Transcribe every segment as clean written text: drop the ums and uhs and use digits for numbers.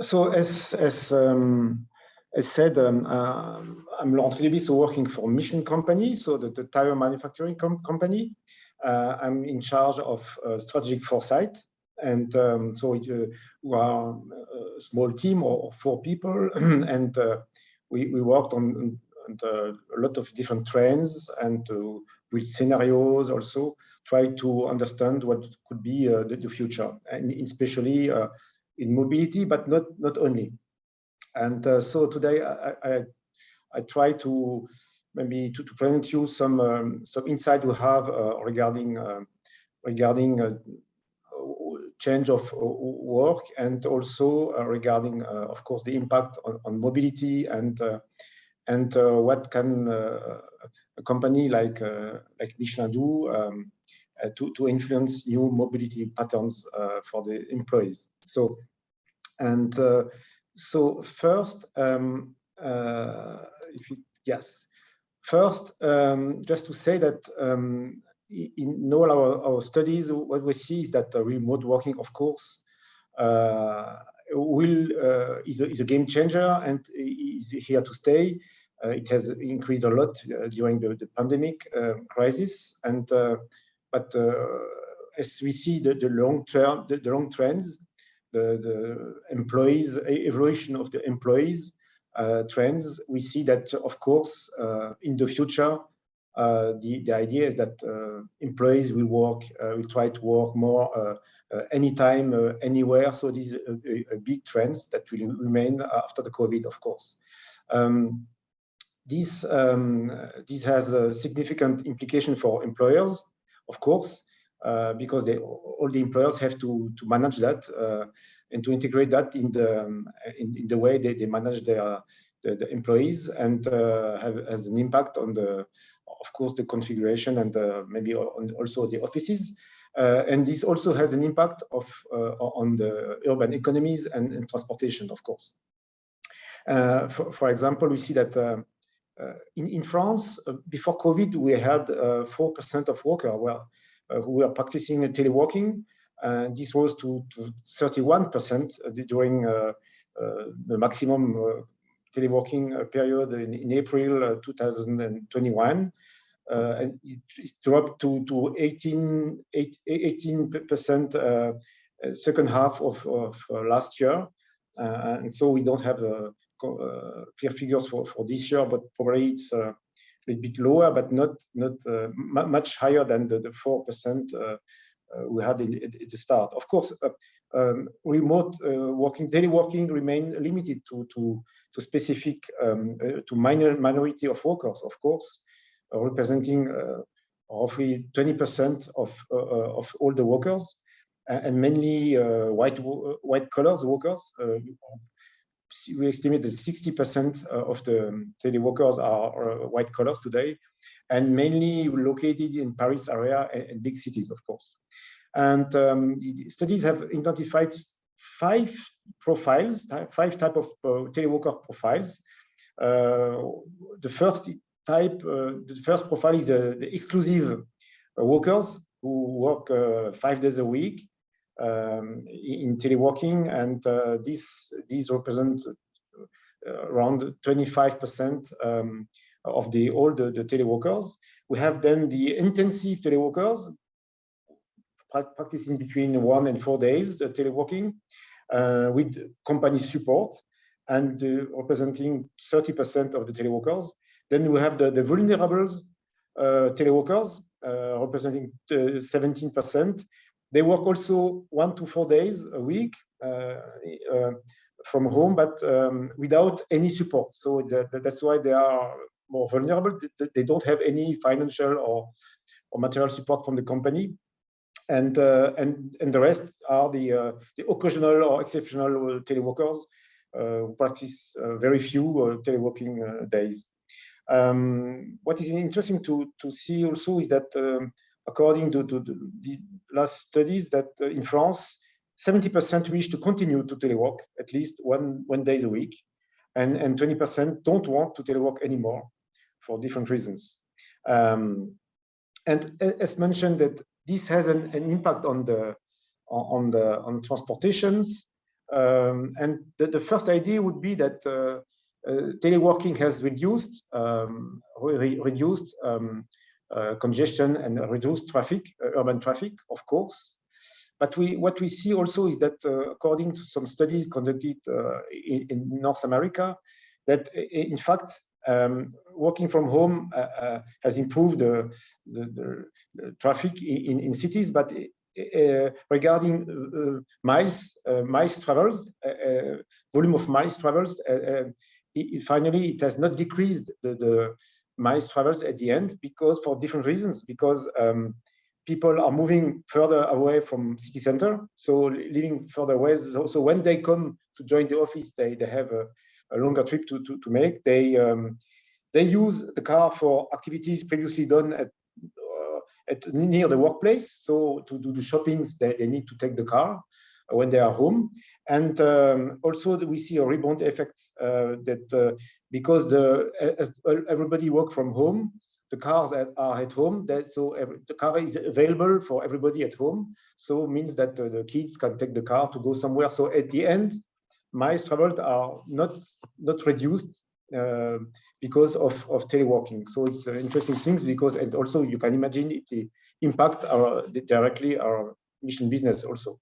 So as said, I'm Laurent Tridemy, so working for Michelin company, so the tire manufacturing company. I'm in charge of strategic foresight, and we are a small team of 4 people, and we worked on a lot of different trends and with scenarios, also try to understand what could be the future, and especially in mobility, but not only. And so today I try to maybe to present you some insight we have regarding change of work, and also regarding, of course, the impact on mobility, and what can a company like Michelin do to influence new mobility patterns for the employees. So first, just to say that in all our studies, what we see is that remote working, of course, is a game changer and is here to stay. It has increased a lot during the pandemic crisis, and but as we see the long trends, the employees, evolution of the employees trends, we see that, of course, in the future, the idea is that employees will try to work more anytime, anywhere. So these are a big trends that will remain after the COVID, of course. This has a significant implication for employers, of course, because all the employers have to manage that and to integrate that in the way they manage the employees, and has an impact on of course, the configuration, and maybe also the offices. And this also has an impact on the urban economies and transportation, of course. For example, we see that in France, before COVID, we had 4% of workers who were practicing teleworking. This rose to 31% during the maximum teleworking period in April 2021. And it dropped to 18% second half of last year. And so we don't have clear figures for this year, but probably it's a little bit lower, but not much higher than the 4% we had at the start. Of course, remote working, teleworking remain limited to specific, to minority of workers, of course, representing roughly 20% of all the workers, and mainly white collars workers. We estimate that 60% of the teleworkers are white collars today, and mainly located in Paris area and big cities, of course. And the studies have identified 5 profiles, 5 types of teleworker profiles. The first profile is the exclusive workers who work 5 days a week in teleworking, and these represent around 25% of all the teleworkers. We have then the intensive teleworkers practicing between 1 and 4 days teleworking with company support, and representing 30% of the teleworkers. Then we have the vulnerables teleworkers representing 17%. They work also 1 to 4 days a week from home, but without any support. So that's why they are more vulnerable. They don't have any financial or material support from the company, and the rest are the occasional or exceptional teleworkers who practice very few teleworking days. What is interesting to see also is that according to the last studies, that in France, 70% wish to continue to telework at least one day a week, and 20% don't want to telework anymore for different reasons. And as mentioned, that this has an impact on transportations, And the first idea would be that teleworking has reduced congestion and reduced traffic, urban traffic, of course. But what we see also is that, according to some studies conducted in North America, that in fact working from home has improved the traffic in cities, but regarding miles travels, volume of miles travels, finally it has not decreased the miles travels at the end, because for different reasons, because people are moving further away from city center, so living further away. So when they come to join the office, they have a longer trip to make. They use the car for activities previously done at near the workplace. So to do the shoppings, they need to take the car when they are home. And also we see a rebound effect that because as everybody work from home, the cars are at home, so the car is available for everybody at home. So it means that the kids can take the car to go somewhere. So at the end, miles traveled are not reduced because of teleworking. So it's interesting things, because, and also you can imagine it impact directly our Michelin business also.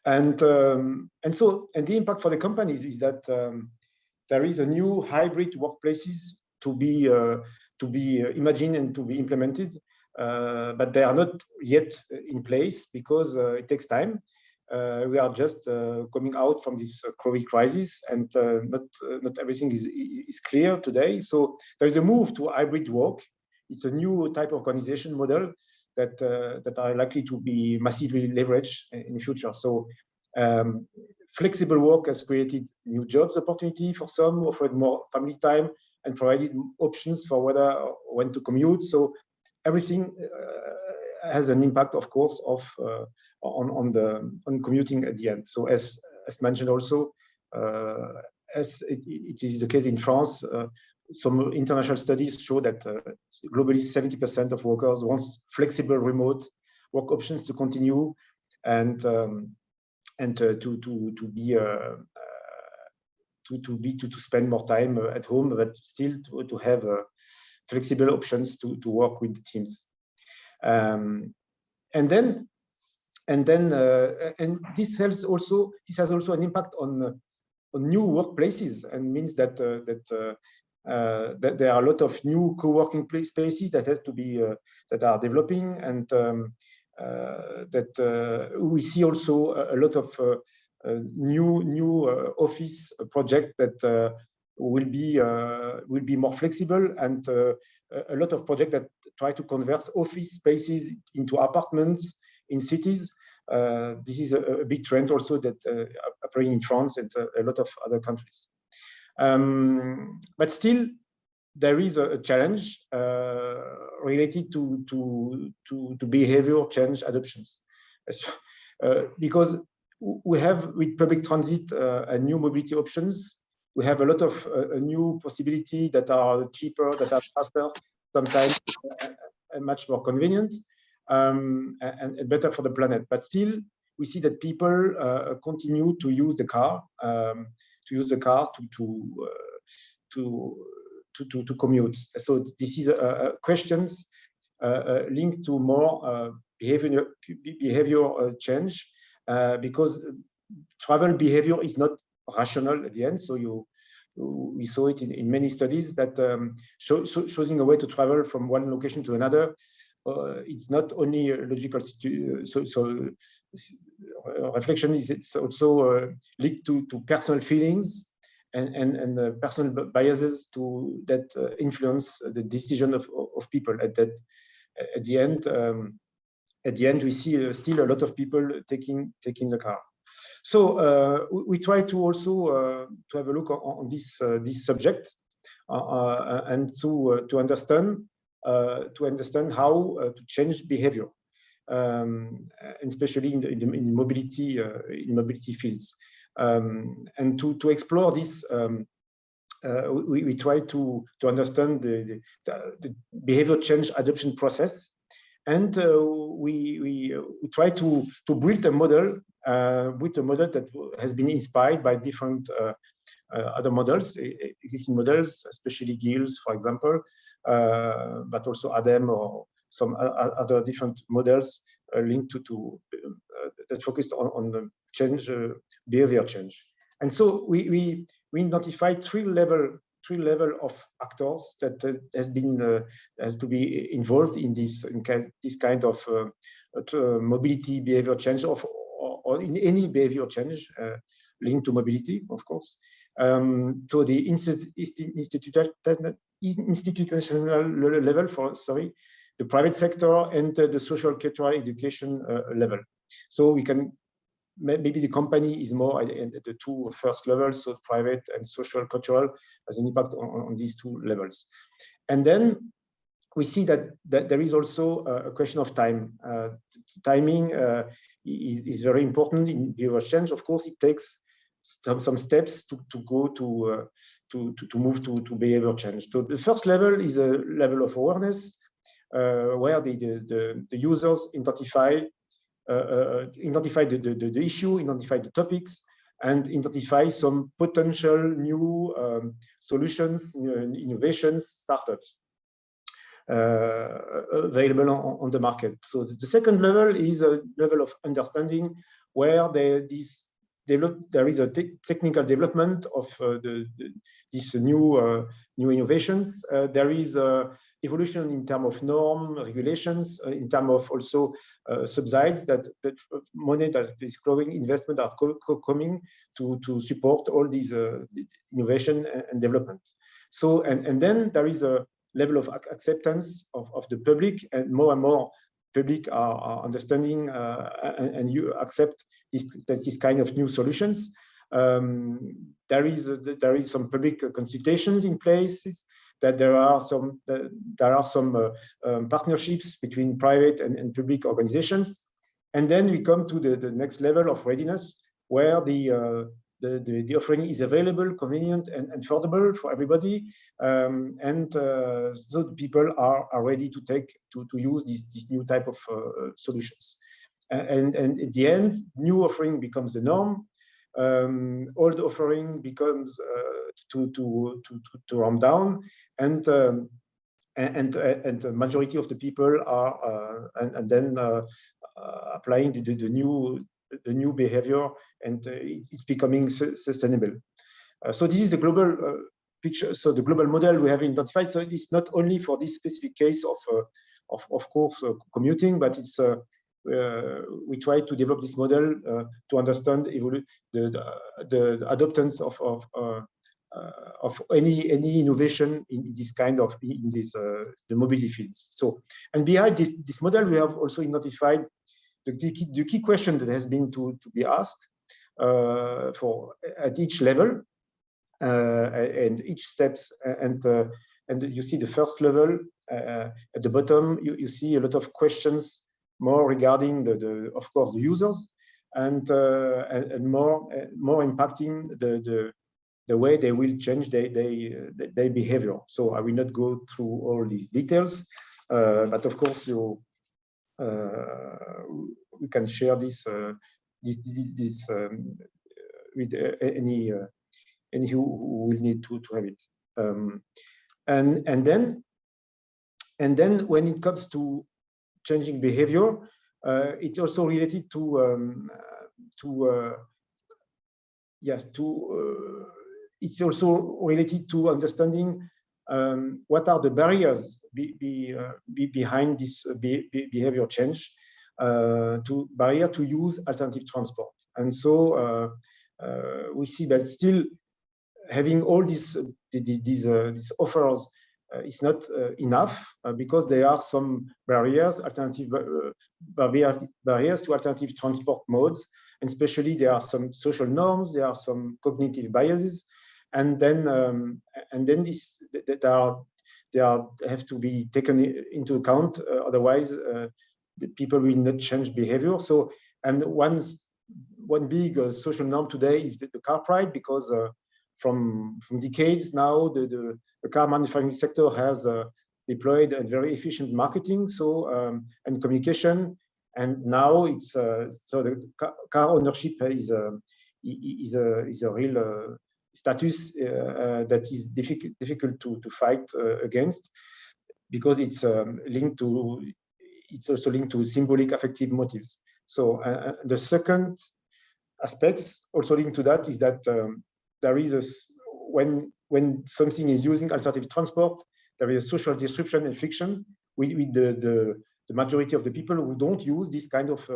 And the impact for the companies is that there is a new hybrid workplaces to be imagined and to be implemented, but they are not yet in place because it takes time. We are just coming out from this COVID crisis, and not everything is clear today. So there is a move to hybrid work. It's a new type of organization model that are likely to be massively leveraged in the future. So flexible work has created new jobs opportunity for some, offered more family time, and provided options for when to commute. So everything has an impact, of course, on commuting at the end. So as mentioned also, as it is the case in France, some international studies show that globally 70% of workers want flexible remote work options to continue, and to spend more time at home, but still to have flexible options to work with the teams. And this has also an impact on new workplaces, and means that that there are a lot of new co-working spaces that has to be that are developing, and that we see also a lot of new office project that will be more flexible, and a lot of projects that try to convert office spaces into apartments in cities. This is a big trend also that appearing in France and a lot of other countries. But still, there is a challenge related to behavior change adoptions, because we have with public transit and new mobility options, we have a lot of new possibilities that are cheaper, that are faster, sometimes and much more convenient, and better for the planet. But still, we see that people continue to use the car, to commute. So this is questions linked to more behavior change, because travel behavior is not rational at the end. So we saw it in many studies that choosing a way to travel from one location to another. It's not only a logical so reflection is also linked to personal feelings and personal biases that influence the decision of people. At the end, we see still a lot of people taking the car. So we try to also to have a look on this subject, and to understand how to change behavior, and especially in mobility fields. And to explore this, we try to understand the behavior change adoption process, and we try to build a model that has been inspired by different other models, existing models, especially GILS, for example, but also ADEM or some other different models linked to that focused on the change, behavior change. And so we identified three level of actors that has to be involved in this kind of mobility behavior change or in any behavior change linked to mobility, of course. So the institutional level the private sector, and the social cultural education level. So we can, maybe the company is more at the two first levels, so private and social cultural, has an impact on these two levels. And then we see that there is also a question of time. Timing is very important in behavior change. Of course, it takes some steps to move to behavior change. So the first level is a level of awareness, where the users identify the issue, identify the topics, and identify some potential new solutions, innovations, startups available on the market. So the second level is a level of understanding, where there is a technical development of these new innovations. There is evolution in terms of norm, regulations, in terms of also subsidies that money that is growing, investment are coming to support all these innovation and development. So and then there is a level of acceptance of the public, and more public are understanding and you accept this kind of new solutions. There is some public consultations in place. That there are some partnerships between private and public organizations, and then we come to the next level of readiness, where the offering is available, convenient, and affordable for everybody, and so the people are ready to use this new type of solutions. And at the end, new offering becomes the norm. Old offering becomes to ramp down, and the majority of the people are and then applying the new behavior, and it's becoming sustainable. So this is the global picture. So the global model we have identified. So it's not only for this specific case of course commuting, but it's we try to develop this model to understand the adoptance of any innovation in this kind of the mobility fields. So, and behind this model, we have also identified the key question that has been to be asked for at each level and each steps, and you see the first level at the bottom. You see a lot of questions more regarding of course the users, and more impacting the way they will change their behavior. So I will not go through all these details, but of course we can share this with any who will need to have it. And then when it comes to changing behavior, it's also related it's also related to understanding what are the barriers behind this behavior change, barrier to use alternative transport. And so we see that still having all these offers is not enough, because there are some barriers to alternative transport modes, and especially there are some social norms, there are some cognitive biases, and then they have to be taken into account. Otherwise, the people will not change behavior. So, and one big social norm today is the car pride, because from decades now, the car manufacturing sector has deployed a very efficient marketing, and communication. And now it's so the car ownership is a real status that is difficult to fight against, because it's also linked to symbolic affective motives. So the second aspects also linked to that is that there is when something is using alternative transport, there is a social disruption and friction with the majority of the people who don't use this kind of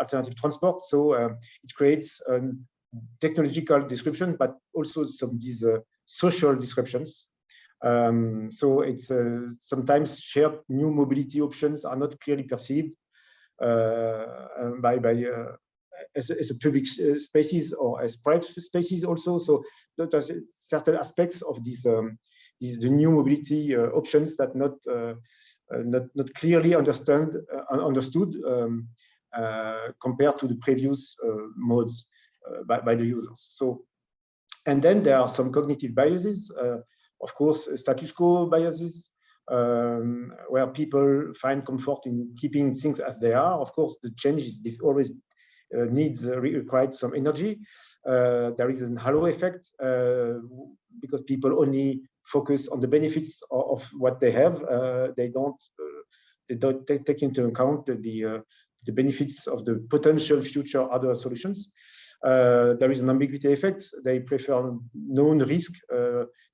alternative transport. So it creates technological disruption, but also these social disruptions. So it's sometimes shared new mobility options are not clearly perceived as a public spaces or as private spaces also. So there's certain aspects of the new mobility options that not clearly understood compared to the previous modes by the users. So, and then there are some cognitive biases, of course, status quo biases, where people find comfort in keeping things as they are. Of course, the change is always requires some energy. There is a halo effect because people only focus on the benefits of what they have. They don't take into account the benefits of the potential future other solutions. There is an ambiguity effect. They prefer known risk.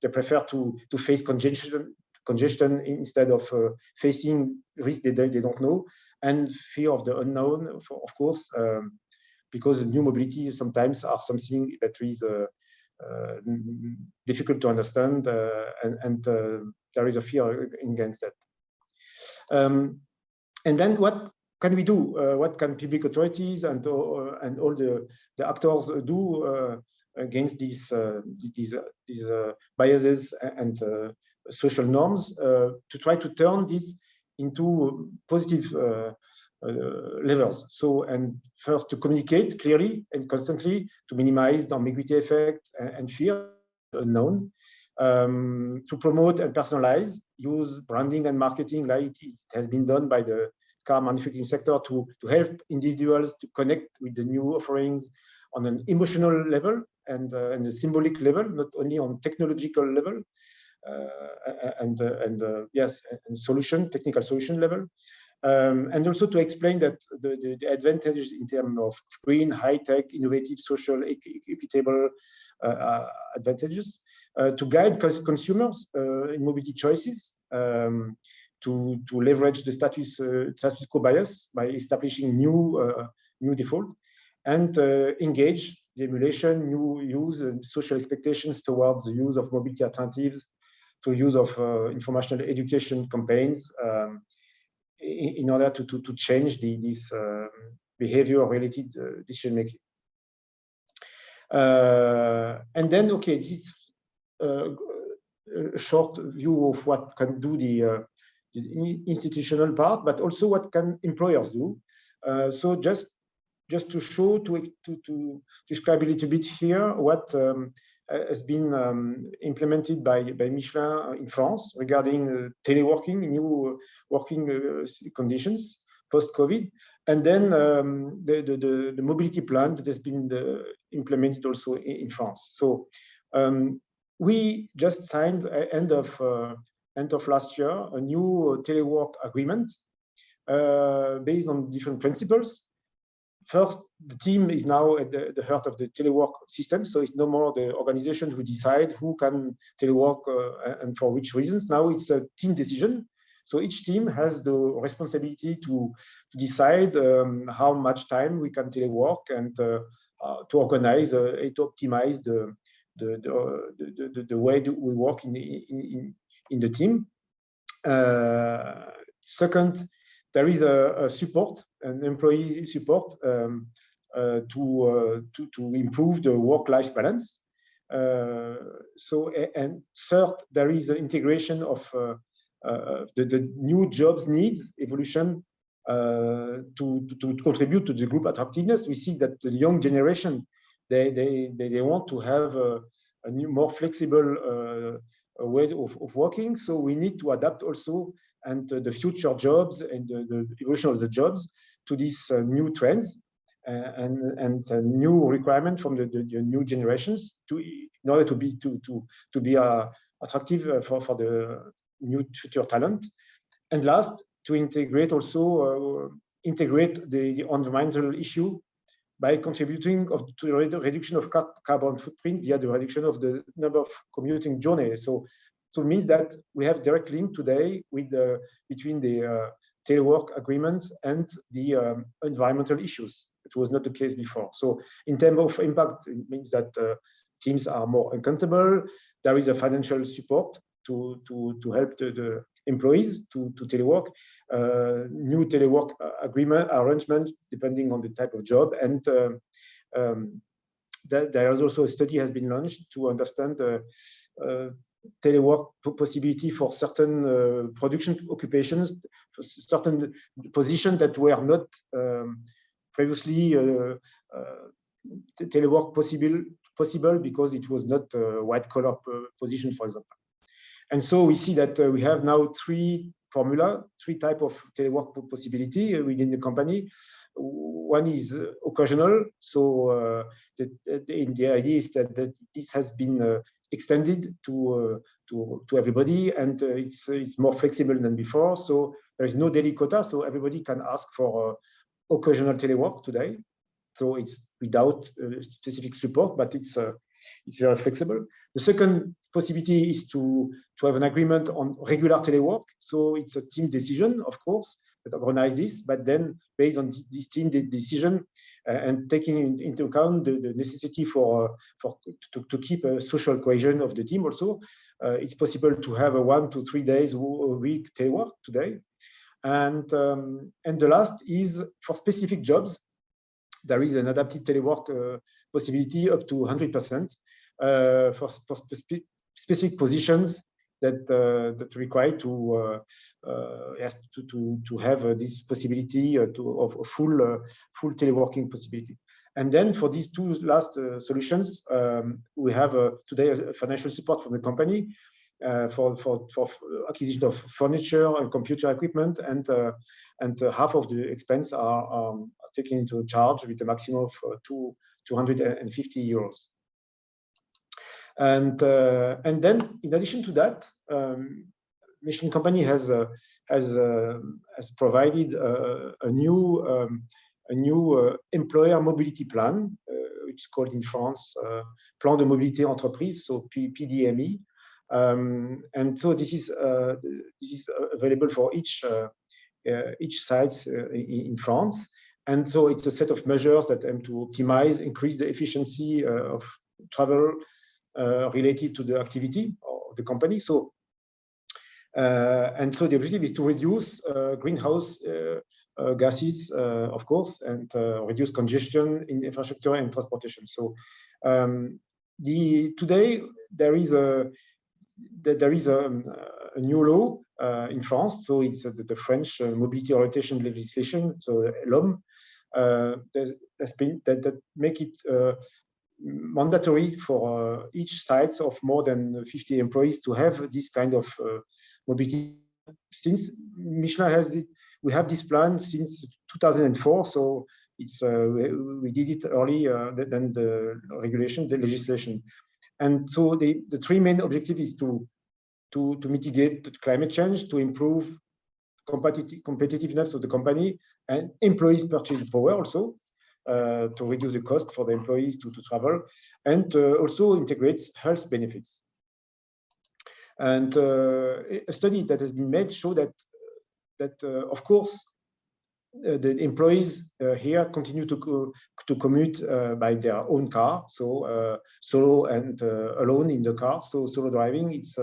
They prefer to face congestion instead of facing risk they don't know, and fear of the unknown, of course, because new mobility sometimes are something that is difficult to understand, and there is a fear against that. And then what can we do? What can public authorities and all the actors do against these biases and social norms to try to turn this into positive levels? So, and first, to communicate clearly and constantly to minimize the ambiguity effect and fear unknown, to promote and personalize, use branding and marketing like it has been done by the car manufacturing sector to help individuals to connect with the new offerings on an emotional level and a symbolic level, not only on technological level and technical solution level. And also to explain that the advantages in terms of green, high-tech, innovative, social, equitable advantages, to guide consumers in mobility choices, to leverage the status quo bias by establishing new default, and engage the emulation, new use, and social expectations towards the use of mobility alternatives, to use of informational education campaigns, in order to change this behavior-related decision making. And then, okay, this is a short view of what can do the institutional part, but also what can employers do. So just to show, to describe a little bit here what has been implemented by Michelin in France regarding teleworking, new working conditions post-COVID, and then the mobility plan that has been implemented also in France. So we just signed end of last year a new telework agreement based on different principles. First, the team is now at the heart of the telework system, so it's no more the organization who decide who can telework and for which reasons. Now it's a team decision. So each team has the responsibility to decide how much time we can telework and to organize to optimize the way we work in the team. Second, there is a support, an employee support to improve the work-life balance. So, and third, there is an integration of the new jobs needs evolution to contribute to the group attractiveness. We see that the young generation, they want to have a new, more flexible way of working. So we need to adapt also and the future jobs and the evolution of the jobs to these new trends and new requirement from the new generations in order to be attractive for the new future talent. And last, to integrate the environmental issue by contributing to the reduction of carbon footprint via the reduction of the number of commuting journeys. So it means that we have direct link today with between the telework agreements and the environmental issues. It was not the case before. So in terms of impact, it means that teams are more accountable. There is a financial support to help the employees to telework. New telework arrangement depending on the type of job, and there is also a study has been launched to understand telework possibility for certain production occupations, certain positions that were not previously telework possible because it was not a white collar position, for example. And so we see that we have now three types of telework possibility within the company. One is occasional. So the idea is that this has been extended to everybody, and it's more flexible than before. So there is no daily quota, so everybody can ask for occasional telework today. So it's without specific support, but it's very flexible. The second possibility is to have an agreement on regular telework. So it's a team decision, of course, that organize this, but then based on this team decision and taking into account the necessity to keep a social cohesion of the team also, it's possible to have a 1 to 3 days a week telework today. And the last is for specific jobs. There is an adapted telework possibility up to 100% for specific positions that require to have this possibility of a full teleworking possibility. And then for these two last solutions, we have today a financial support from the company for acquisition of furniture and computer equipment, and half of the expense are taken into charge with a maximum of 250 euros. And then, in addition to that, Michelin company has provided a new employer mobility plan, which is called in France Plan de Mobilité Entreprise, so PDME. And so this is available for each site in France. And so it's a set of measures that aim to optimize, increase the efficiency of travel related to the activity of the company. So and so the objective is to reduce greenhouse gases, of course, and reduce congestion in infrastructure and transportation. So today there is a new law in France. So it's the French mobility orientation legislation, so LOM, that make it mandatory for each site of more than 50 employees to have this kind of mobility. Since Michelin has it, we have this plan since 2004. So it's we did it earlier than the regulation, the legislation. And so the three main objectives is to mitigate climate change, to improve competitiveness of the company and employees' purchasing power also, to reduce the cost for the employees to travel, and also integrates health benefits. And a study that has been made show that of course the employees here continue to commute by their own car, so solo and alone in the car. So solo driving, it's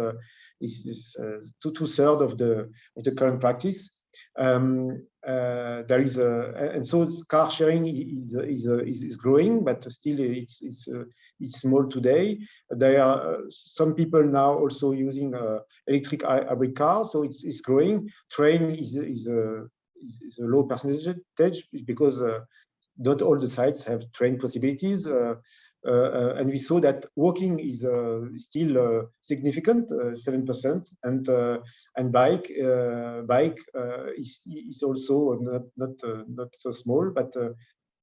2/3 of the current practice. There is and so car sharing is growing, but still it's small today. There are some people now also using electric hybrid cars, so it's growing. Train is a low percentage because not all the sites have train possibilities. and we saw that walking is still significant, 7%, and bike is also not so small, but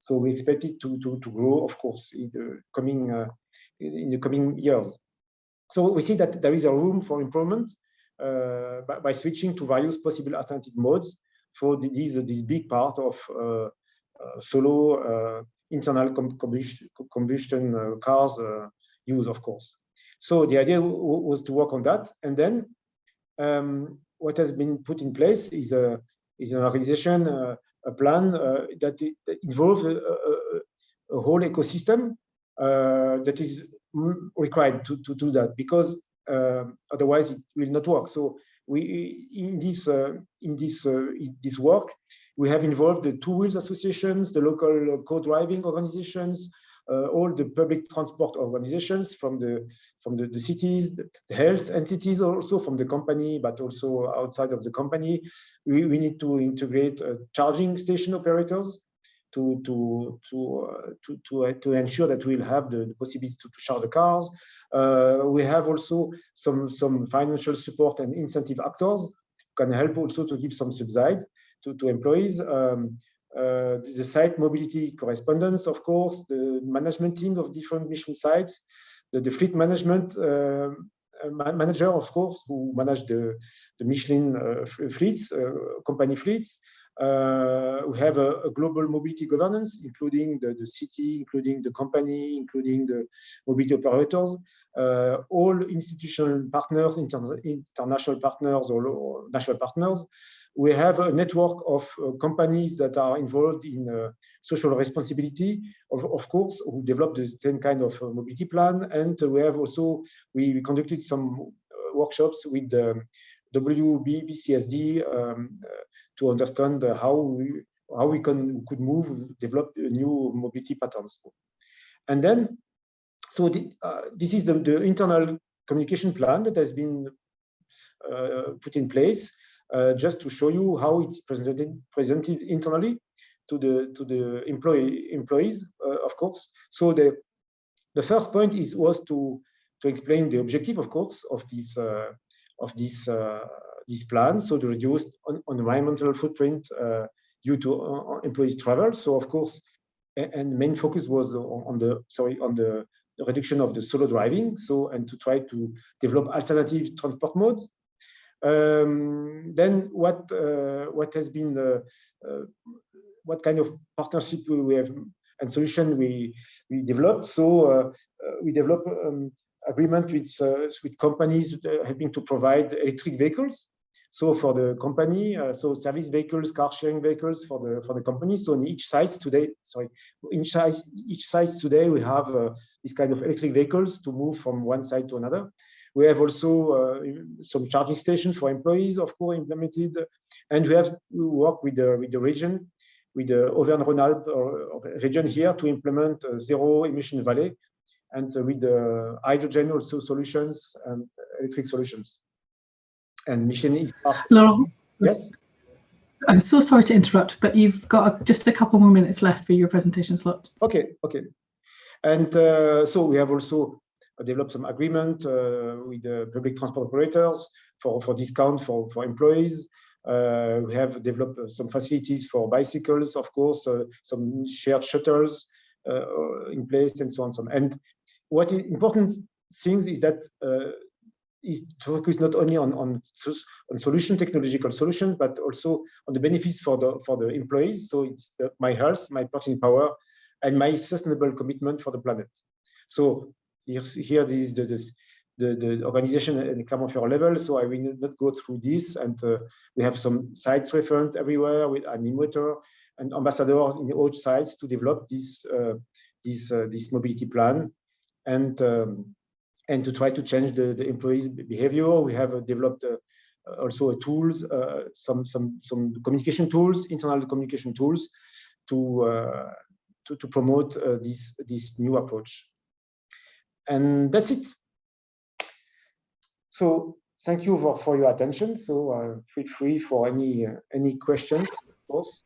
so we expect it to grow, of course, in the coming years. So we see that there is a room for improvement by switching to various possible alternative modes for this big part of solo internal combustion cars use, of course. So the idea was to work on that, and then what has been put in place is an organization, a plan that involves a whole ecosystem that is required to do that, because otherwise it will not work. So we in this work, we have involved the two wheels associations, the local co-driving organizations, all the public transport organizations from the cities, the health entities, also from the company, but also outside of the company. We need to integrate charging station operators to ensure that we'll have the possibility to charge the cars. We have also some financial support and incentive actors can help also to give some subsidies to employees. The site mobility correspondence, of course, the management team of different Michelin sites, the fleet management manager, of course, who manage the Michelin fleets, company fleets. We have a global mobility governance, including the city, including the company, including the mobility operators, all institutional partners, international partners or national partners. We have a network of companies that are involved in social responsibility, of course, who develop the same kind of mobility plan. And we have also, we conducted some workshops with the WBCSD to understand how we could develop new mobility patterns. And then, so this is the internal communication plan that has been put in place, just to show you how it's presented internally to the employees, of course. So the first point was to explain the objective, of course, of this plan, so to reduce environmental footprint due to employees' travel. So of course, and main focus was on the reduction of the solo driving, and to try to develop alternative transport modes. Then what has been what kind of partnership we have and solution we developed. So we developed agreement with companies helping to provide electric vehicles. So for the company, so service vehicles, car sharing vehicles for the company. So in each site today, we have this kind of electric vehicles to move from one site to another. We have also some charging stations for employees, of course, implemented, and we work with the region, with the Auvergne-Rhône-Alpes region here to implement zero emission valley, and with the hydrogen also solutions and electric solutions. And Michelin is part. Laurent, yes. I'm so sorry to interrupt, but you've got just a couple more minutes left for your presentation slot. Okay. And so we have also developed some agreement with the public transport operators for discount for employees. We have developed some facilities for bicycles, of course, some shared shuttles in place, and so on. And what is important things is that is to focus not only on technological solutions, but also on the benefits for the employees. So it's my health, my purchasing power, and my sustainable commitment for the planet. So here this is the organization at Clermont-Ferrand level. So I will not go through this, and we have some sites reference everywhere with animator and ambassadors in all sites to develop this mobility plan, and to try to change the employees' behavior. We have developed also tools, some communication tools, internal communication tools, to promote this new approach. And that's it. So thank you for your attention. So feel free for any questions, of course.